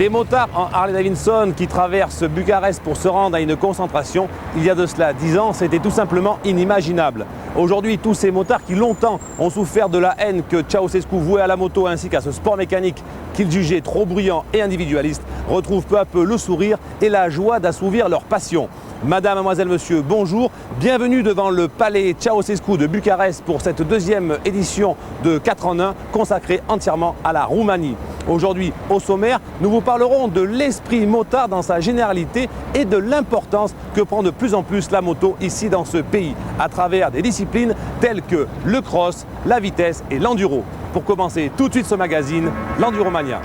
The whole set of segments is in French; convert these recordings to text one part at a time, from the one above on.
Des motards en Harley-Davidson qui traversent Bucarest pour se rendre à une concentration, il y a de cela 10 ans, c'était tout simplement inimaginable. Aujourd'hui, tous ces motards qui longtemps ont souffert de la haine que Ceausescu vouait à la moto ainsi qu'à ce sport mécanique qu'ils jugeaient trop bruyant et individualiste, retrouvent peu à peu le sourire et la joie d'assouvir leur passion. Madame, mademoiselle, monsieur, bonjour. Bienvenue devant le palais Ceausescu de Bucarest pour cette deuxième édition de 4 en 1 consacrée entièrement à la Roumanie. Aujourd'hui, au sommaire, nous vous parlerons de l'esprit motard dans sa généralité et de l'importance que prend de plus en plus la moto ici dans ce pays, à travers des disciplines telles que le cross, la vitesse et l'enduro. Pour commencer tout de suite ce magazine, l'Enduromania.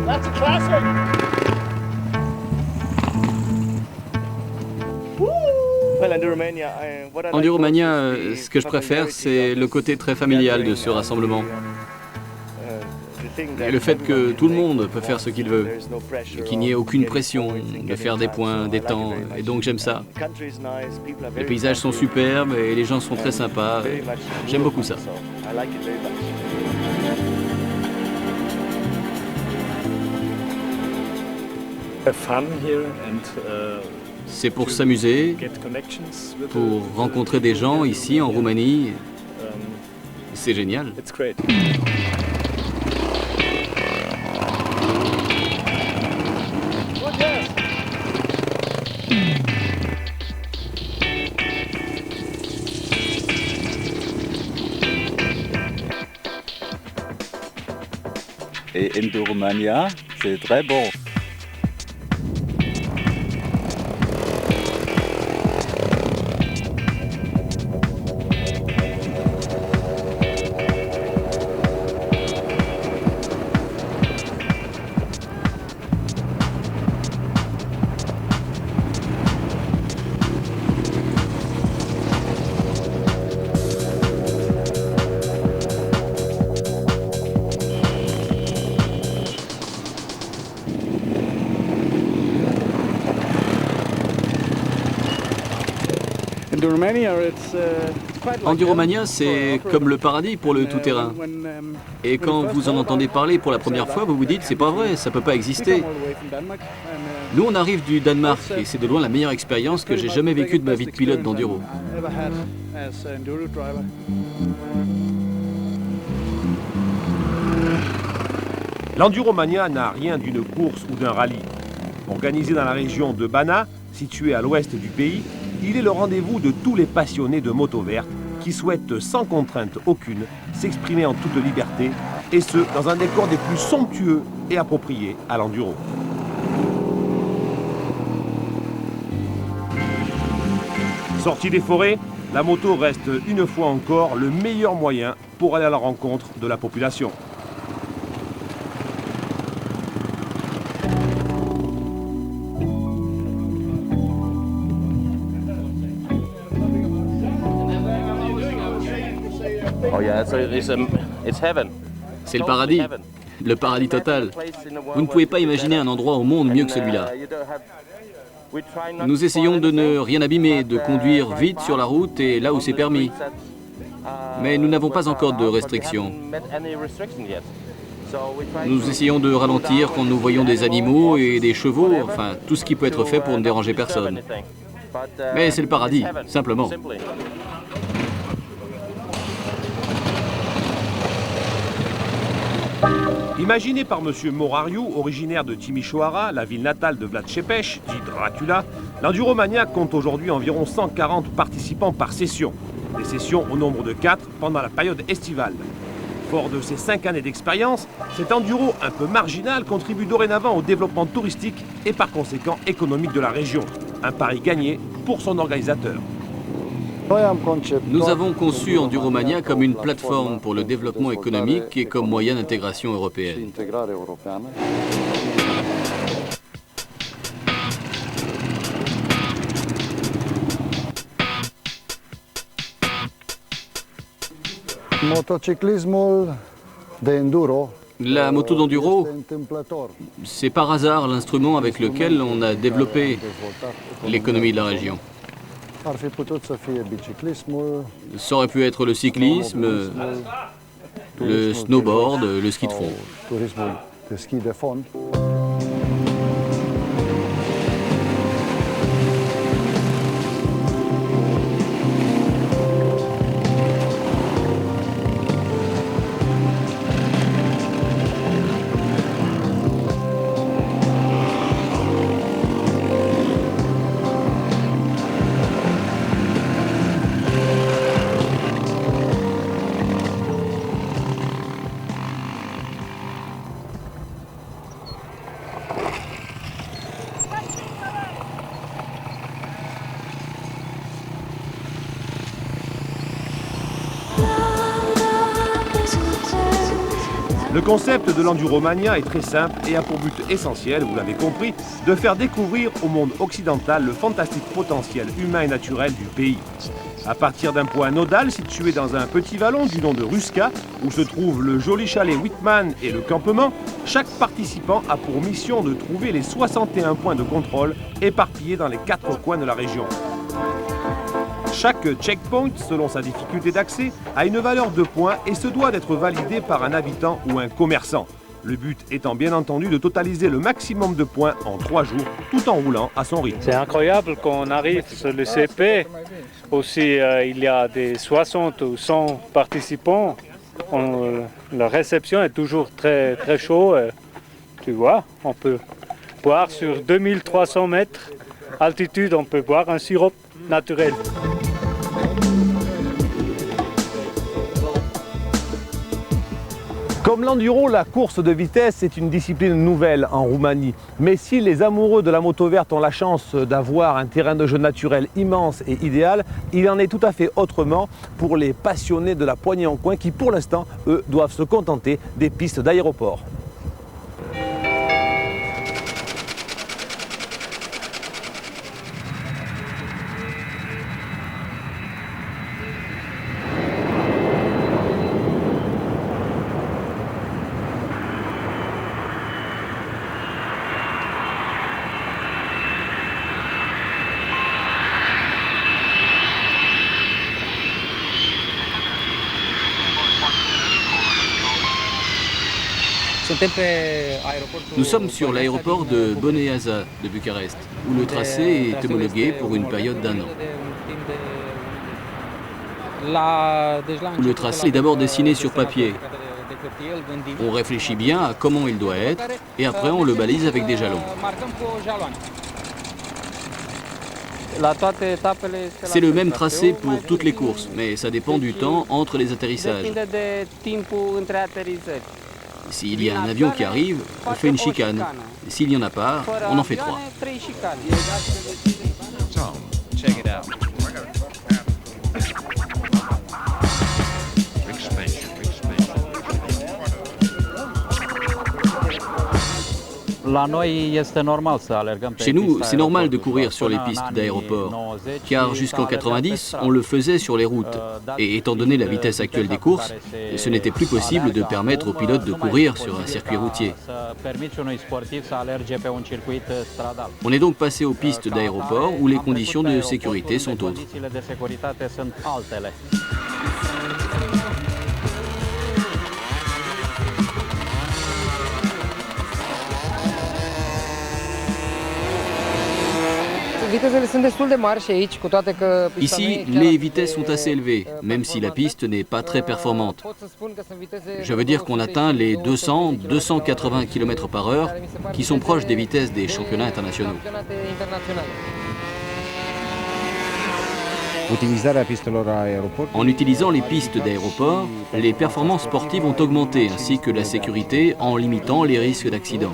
That's a classic. Enduromania, ce que je préfère, c'est le côté très familial de ce rassemblement. Et le fait que tout le monde peut faire ce qu'il veut, et qu'il n'y ait aucune pression de faire des points, des temps, et donc j'aime ça. Les paysages sont superbes et les gens sont très sympas. J'aime beaucoup ça. C'est pour s'amuser, pour rencontrer des gens ici en Roumanie. C'est génial. Et Enduromania, c'est très bon. Enduromania, c'est comme le paradis pour le tout-terrain. Et quand vous en entendez parler pour la première fois, vous vous dites, c'est pas vrai, ça peut pas exister. Nous, on arrive du Danemark et c'est de loin la meilleure expérience que j'ai jamais vécue de ma vie de pilote d'enduro. L'Enduromania n'a rien d'une course ou d'un rallye. Organisé dans la région de Bana, située à l'ouest du pays, il est le rendez-vous de tous les passionnés de moto verte qui souhaitent sans contrainte aucune s'exprimer en toute liberté et ce, dans un décor des plus somptueux et appropriés à l'enduro. Sortie des forêts, la moto reste une fois encore le meilleur moyen pour aller à la rencontre de la population. C'est le paradis total. Vous ne pouvez pas imaginer un endroit au monde mieux que celui-là. Nous essayons de ne rien abîmer, de conduire vite sur la route et là où c'est permis. Mais nous n'avons pas encore de restrictions. Nous essayons de ralentir quand nous voyons des animaux et des chevaux, enfin tout ce qui peut être fait pour ne déranger personne. Mais c'est le paradis, simplement. Imaginé par M. Morariu, originaire de Timișoara, la ville natale de Vlad Tepes, dit Dracula, l'Enduromania compte aujourd'hui environ 140 participants par session. Des sessions au nombre de 4 pendant la période estivale. Fort de ses 5 années d'expérience, cet enduro un peu marginal contribue dorénavant au développement touristique et par conséquent économique de la région. Un pari gagné pour son organisateur. Nous avons conçu Enduromania comme une plateforme pour le développement économique et comme moyen d'intégration européenne. Motociclismul La moto d'enduro, c'est par hasard l'instrument avec lequel on a développé l'économie de la région. Ça aurait pu être le cyclisme, le snowboard, le ski de fond. Le concept de l'Enduromania est très simple et a pour but essentiel, vous l'avez compris, de faire découvrir au monde occidental le fantastique potentiel humain et naturel du pays. À partir d'un point nodal situé dans un petit vallon du nom de Ruska, où se trouve le joli chalet Whitman et le campement, chaque participant a pour mission de trouver les 61 points de contrôle éparpillés dans les 4 coins de la région. Chaque checkpoint, selon sa difficulté d'accès, a une valeur de points et se doit d'être validé par un habitant ou un commerçant. Le but étant bien entendu de totaliser le maximum de points en 3 jours, tout en roulant à son rythme. C'est incroyable qu'on arrive sur le CP. Aussi, il y a des 60 ou 100 participants. La réception est toujours très, très chaude. Tu vois, on peut boire sur 2300 mètres altitude, on peut boire un sirop naturel. Comme l'enduro, la course de vitesse est une discipline nouvelle en Roumanie. Mais si les amoureux de la moto verte ont la chance d'avoir un terrain de jeu naturel immense et idéal, il en est tout à fait autrement pour les passionnés de la poignée en coin qui, pour l'instant, eux, doivent se contenter des pistes d'aéroport. Nous sommes sur l'aéroport de Boneasa de Bucarest, où le tracé est homologué pour une période d'1 an. Le tracé est d'abord dessiné sur papier. On réfléchit bien à comment il doit être et après on le balise avec des jalons. C'est le même tracé pour toutes les courses, mais ça dépend du temps entre les atterrissages. S'il y a un avion qui arrive, on fait une chicane. S'il n'y en a pas, on en fait 3. Chez nous, c'est normal de courir sur les pistes d'aéroport, car jusqu'en 90, on le faisait sur les routes. Et étant donné la vitesse actuelle des courses, ce n'était plus possible de permettre aux pilotes de courir sur un circuit routier. On est donc passé aux pistes d'aéroport où les conditions de sécurité sont autres. Ici, les vitesses sont assez élevées, même si la piste n'est pas très performante. Je veux dire qu'on atteint les 200-280 km/h, qui sont proches des vitesses des championnats internationaux. En utilisant les pistes d'aéroport, les performances sportives ont augmenté, ainsi que la sécurité en limitant les risques d'accident.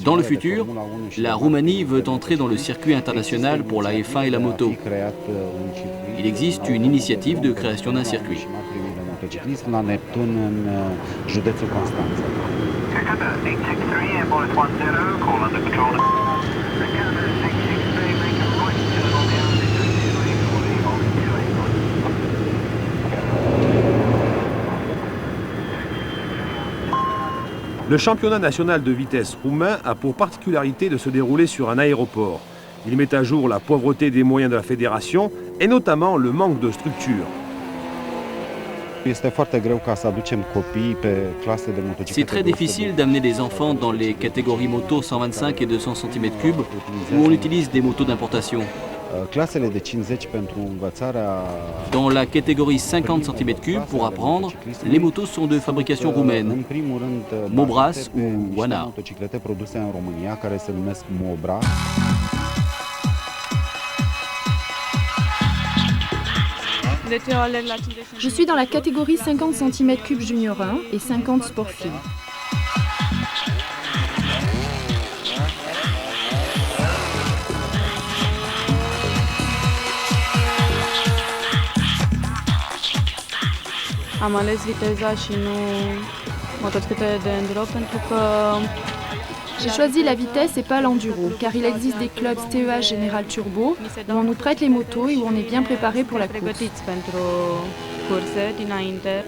Dans le futur, la Roumanie veut entrer dans le circuit international pour la F1 et la moto. Il existe une initiative de création d'un circuit. Le championnat national de vitesse roumain a pour particularité de se dérouler sur un aéroport. Il met à jour la pauvreté des moyens de la fédération et notamment le manque de structure. C'est très difficile d'amener des enfants dans les catégories moto 125 et 200 cm3 où on utilise des motos d'importation. Dans la catégorie 50 cm3 pour apprendre, les motos sont de fabrication roumaine, Mobras ou Wana. Je suis dans la catégorie 50 cm3 Junior 1 et 50 Sport Fille. Am ales viteza și nu motociclete de enduro pentru că J'ai choisi la vitesse et pas l'enduro, car il existe des clubs TEA Général Turbo où on nous prête les motos et où on est bien préparé pour la course. pregătiți pentru curse dinainte.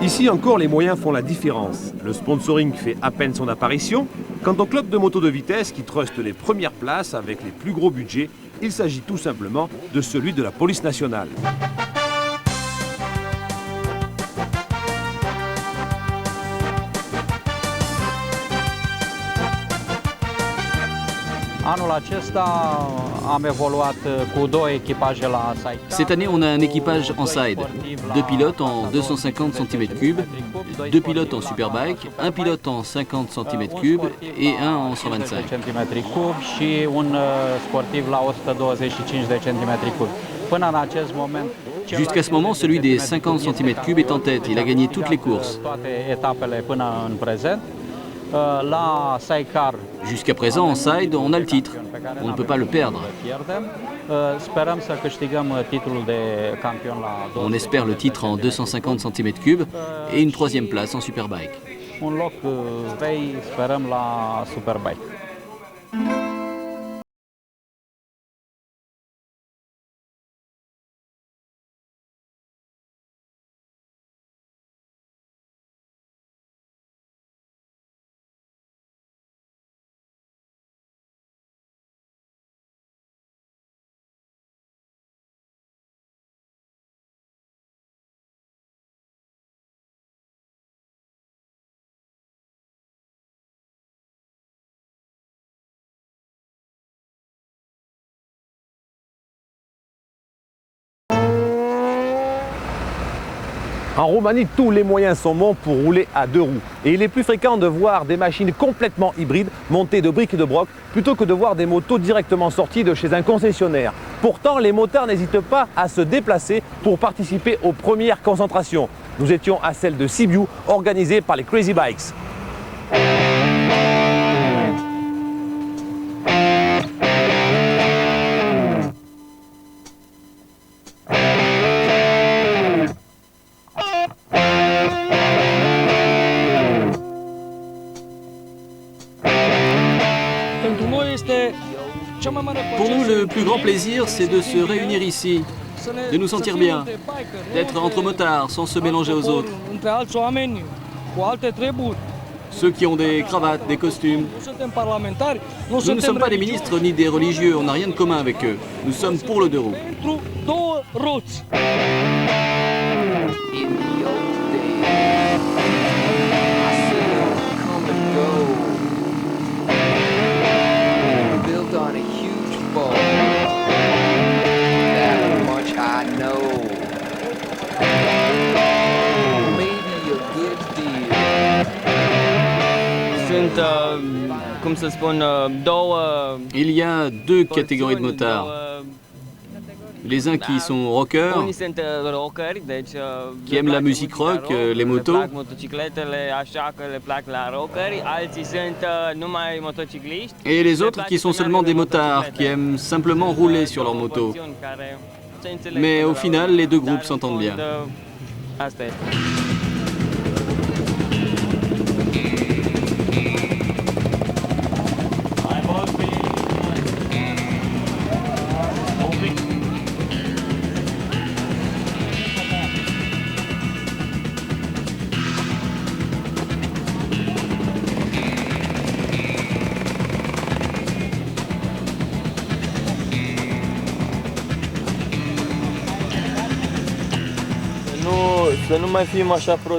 Ici encore, les moyens font la différence. Le sponsoring fait à peine son apparition. Quant au club de moto de vitesse qui truste les premières places avec les plus gros budgets, il s'agit tout simplement de celui de la police nationale. Anul acesta am evoluat cu două echipaje la side. Cette année, on a un équipage en side, 2 pilotes en 250 cm3, 2 pilotes en superbike, un pilote en 50 cm3 et un en 125. cm3 și un sportiv la 125 de cm3. Până în acest moment, Jusqu'à ce moment, celui des 50 cm3 est en tête. Il a gagné toutes les courses. toate etapele până în prezent. La sidecar Jusqu'à présent, en side, on a le titre. On ne peut pas le perdre. pierdem. Sperăm să câștigăm titlul de campion la On espère le titre en 250 cm3 et une troisième place en superbike. un loc 3, sperăm la Superbike. En Roumanie, tous les moyens sont bons pour rouler à 2 roues. Et il est plus fréquent de voir des machines complètement hybrides montées de briques et de broc plutôt que de voir des motos directement sorties de chez un concessionnaire. Pourtant, les motards n'hésitent pas à se déplacer pour participer aux premières concentrations. Nous étions à celle de Sibiu, organisée par les Crazy Bikes. Pour nous, le plus grand plaisir, c'est de se réunir ici, de nous sentir bien, d'être entre motards sans se mélanger aux autres. Ceux qui ont des cravates, des costumes. Nous ne sommes pas des ministres ni des religieux, on n'a rien de commun avec eux. Nous sommes pour le 2 roues. Cum să spun, două Il y a 2 catégories de motards. Les uns qui sont rockers, qui aiment la musique rock, les motos. Et les autres qui sont seulement des motards, qui aiment simplement rouler sur leur moto. Mais au final, les deux groupes s'entendent bien.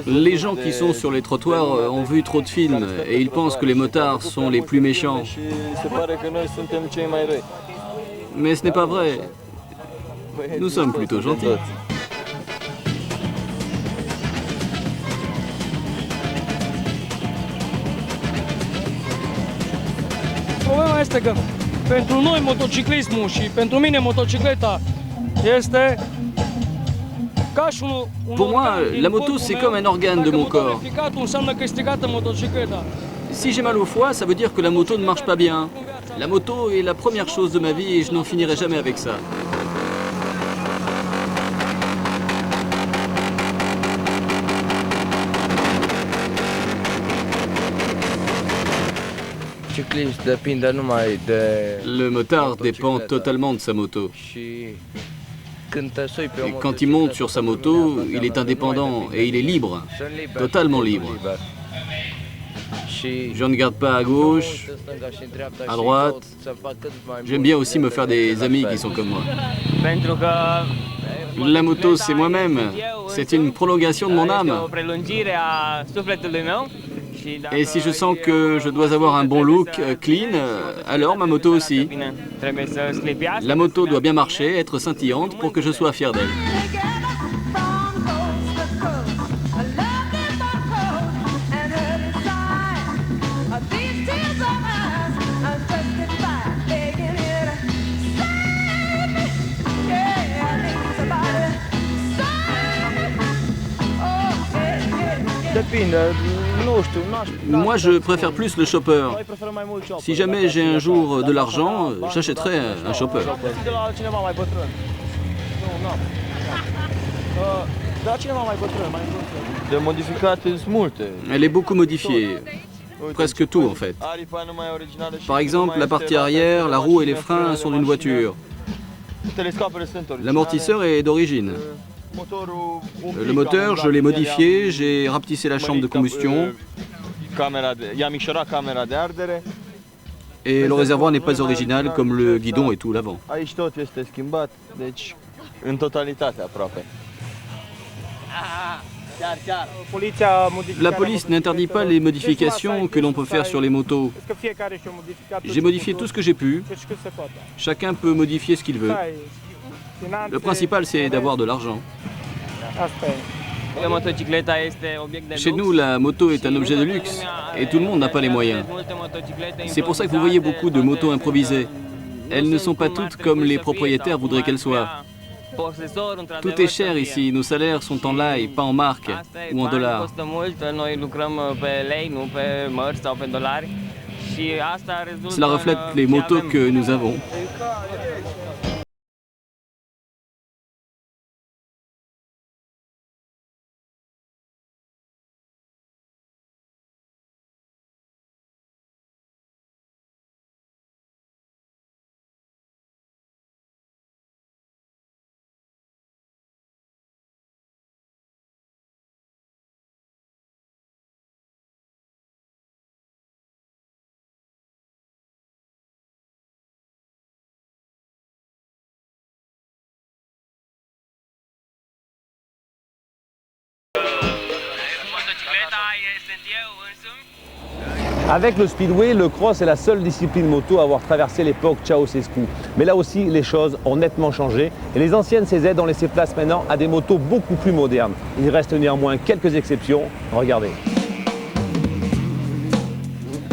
Les gens qui sont sur les trottoirs ont vu trop de films et ils pensent que les motards sont les plus méchants. Mais ce n'est pas vrai. Nous sommes plutôt gentils. Problema este că pentru noi motociclismul și pentru mine motocicleta este ca și un Pour moi, la moto, c'est comme un organe de mon corps. înseamnă că e stricată motocicleta. Si j'ai mal au foie, ça veut dire que la moto ne marche pas bien. La moto est la première chose de ma vie et je n'en finirai jamais avec ça. Le motard dépend totalement de sa moto. Et quand il monte sur sa moto, il est indépendant et il est libre, totalement libre. Je ne garde pas à gauche, à droite. J'aime bien aussi me faire des amis qui sont comme moi. La moto, c'est moi-même. C'est une prolongation de mon âme. Et si je sens que je dois avoir un bon look clean, alors ma moto aussi. La moto doit bien marcher, être scintillante pour que je sois fier d'elle. Moi, je préfère plus le chopper. Si jamais j'ai un jour de l'argent, j'achèterai un chopper. Elle est beaucoup modifiée. Presque tout, en fait. Par exemple, la partie arrière, la roue et les freins sont d'une voiture. L'amortisseur est d'origine. Le moteur, je l'ai modifié, j'ai rapetissé la chambre de combustion. Et le réservoir n'est pas original comme le guidon et tout l'avant. La police n'interdit pas les modifications que l'on peut faire sur les motos. J'ai modifié tout ce que j'ai pu. Chacun peut modifier ce qu'il veut. Le principal, c'est d'avoir de l'argent. Chez nous, la moto est un objet de luxe et tout le monde n'a pas les moyens. C'est pour ça que vous voyez beaucoup de motos improvisées. Elles ne sont pas toutes comme les propriétaires voudraient qu'elles soient. Tout est cher ici, nos salaires sont en lei, pas en marque ou en dollars. Cela reflète les motos que nous avons. Avec le speedway, le cross est la seule discipline moto à avoir traversé l'époque Ceausescu. Mais là aussi, les choses ont nettement changé et les anciennes CZ ont laissé place maintenant à des motos beaucoup plus modernes. Il reste néanmoins quelques exceptions. Regardez.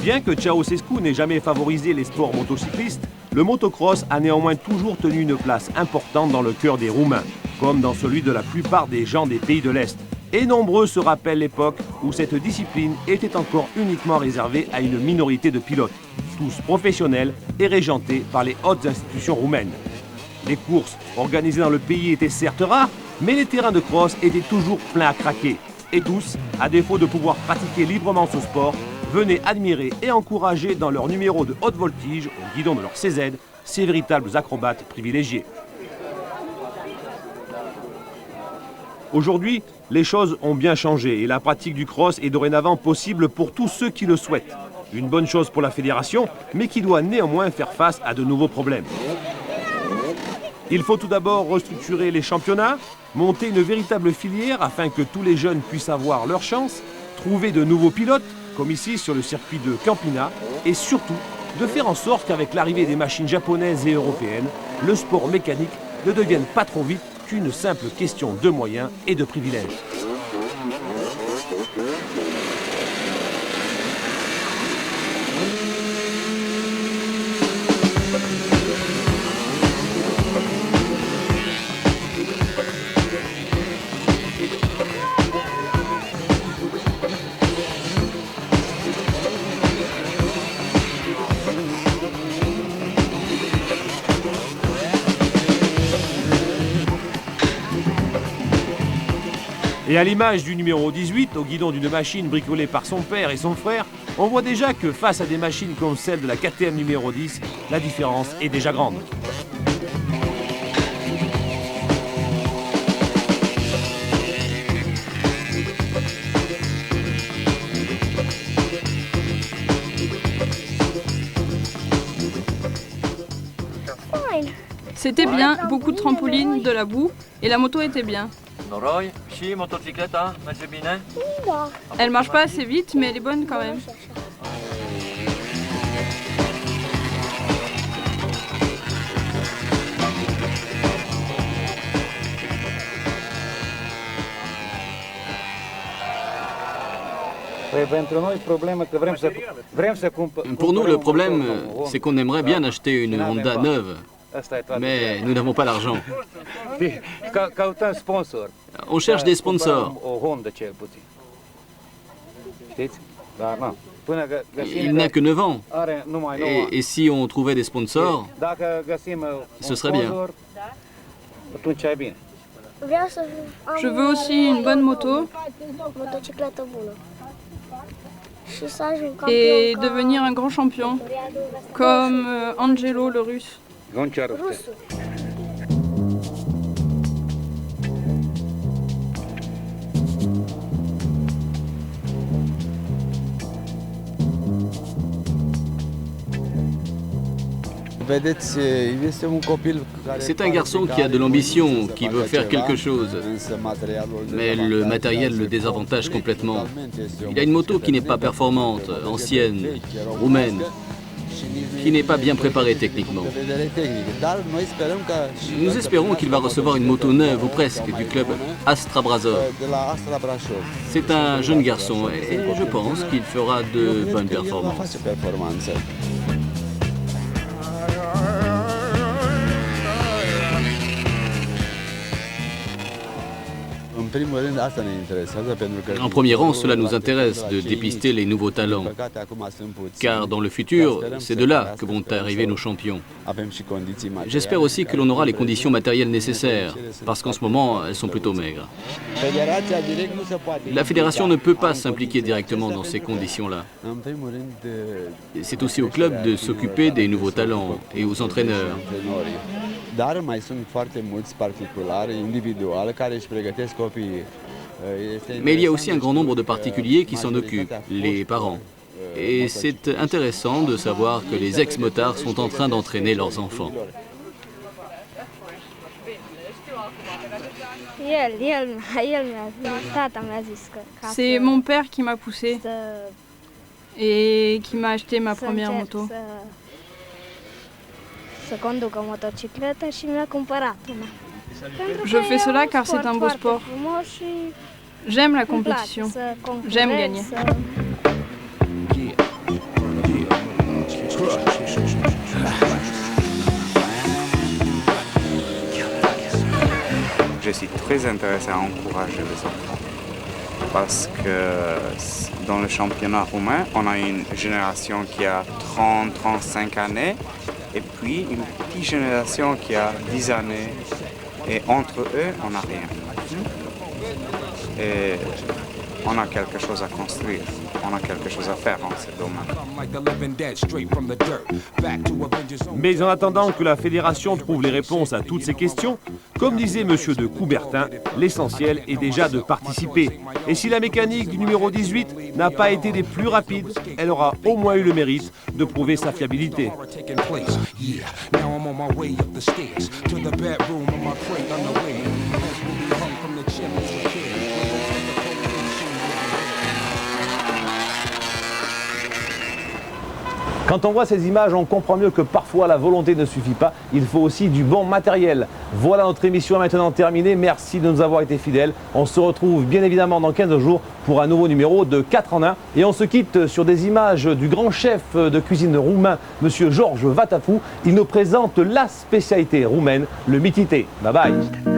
Bien que Ceausescu n'ait jamais favorisé les sports motocyclistes, Le motocross a néanmoins toujours tenu une place importante dans le cœur des Roumains, comme dans celui de la plupart des gens des pays de l'Est. Et nombreux se rappellent l'époque où cette discipline était encore uniquement réservée à une minorité de pilotes, tous professionnels et régentés par les hautes institutions roumaines. Les courses organisées dans le pays étaient certes rares, mais les terrains de cross étaient toujours pleins à craquer. Et tous, à défaut de pouvoir pratiquer librement ce sport, venaient admirer et encourager dans leur numéro de haute voltige, au guidon de leur CZ, ces véritables acrobates privilégiés. Aujourd'hui, les choses ont bien changé et la pratique du cross est dorénavant possible pour tous ceux qui le souhaitent. Une bonne chose pour la fédération, mais qui doit néanmoins faire face à de nouveaux problèmes. Il faut tout d'abord restructurer les championnats, monter une véritable filière afin que tous les jeunes puissent avoir leur chance, trouver de nouveaux pilotes, comme ici sur le circuit de Campina, et surtout de faire en sorte qu'avec l'arrivée des machines japonaises et européennes, le sport mécanique ne devienne pas trop vite qu'une simple question de moyens et de privilèges. Et à l'image du numéro 18, au guidon d'une machine bricolée par son père et son frère, on voit déjà que face à des machines comme celle de la KTM numéro 10, la différence est déjà grande. C'était bien, beaucoup de trampolines, de la boue, et la moto était bien. Elle marche pas assez vite, mais elle est bonne quand même. Pour nous, le problème, c'est qu'on aimerait bien acheter une Honda neuve, mais nous n'avons pas l'argent. On cherche des sponsors. Il n'a que 9 ans. Et si on trouvait des sponsors, ce serait bien. Je veux aussi une bonne moto et devenir un grand champion, comme Angelo le russe. C'est un garçon qui a de l'ambition, qui veut faire quelque chose. Mais le matériel le désavantage complètement. Il a une moto qui n'est pas performante, ancienne, roumaine, qui n'est pas bien préparée techniquement. Nous espérons qu'il va recevoir une moto neuve ou presque du club Astra Brasov. C'est un jeune garçon et je pense qu'il fera de bonnes performances. En premier rang, cela nous intéresse de dépister les nouveaux talents, car dans le futur, c'est de là que vont arriver nos champions. J'espère aussi que l'on aura les conditions matérielles nécessaires, parce qu'en ce moment, elles sont plutôt maigres. La fédération ne peut pas s'impliquer directement dans ces conditions-là. C'est aussi au club de s'occuper des nouveaux talents et aux entraîneurs. Mais il y a aussi un grand nombre de particuliers qui s'en occupent, les parents. Et c'est intéressant de savoir que les ex-motards sont en train d'entraîner leurs enfants. C'est mon père qui m'a poussé et qui m'a acheté ma première moto. Je fais cela car c'est un beau sport. J'aime la compétition. J'aime gagner. aussi très intéressé à encourager les enfants. Parce que dans le championnat roumain, on a une génération qui a 30-35 années et puis une petite génération qui a 10 années. Et entre eux, on n'a rien. Et on a quelque chose à construire, on a quelque chose à faire dans ce domaine. Mais en attendant que la fédération trouve les réponses à toutes ces questions, comme disait monsieur de Coubertin, l'essentiel est déjà de participer. Et si la mécanique du numéro 18 n'a pas été des plus rapides, elle aura au moins eu le mérite de prouver sa fiabilité. Quand on voit ces images, on comprend mieux que parfois la volonté ne suffit pas, il faut aussi du bon matériel. Voilà, notre émission est maintenant terminée, merci de nous avoir été fidèles. On se retrouve bien évidemment dans 15 jours pour un nouveau numéro de 4 en 1. Et on se quitte sur des images du grand chef de cuisine roumain, monsieur Georges Vatapou. Il nous présente la spécialité roumaine, le mitite. Bye bye.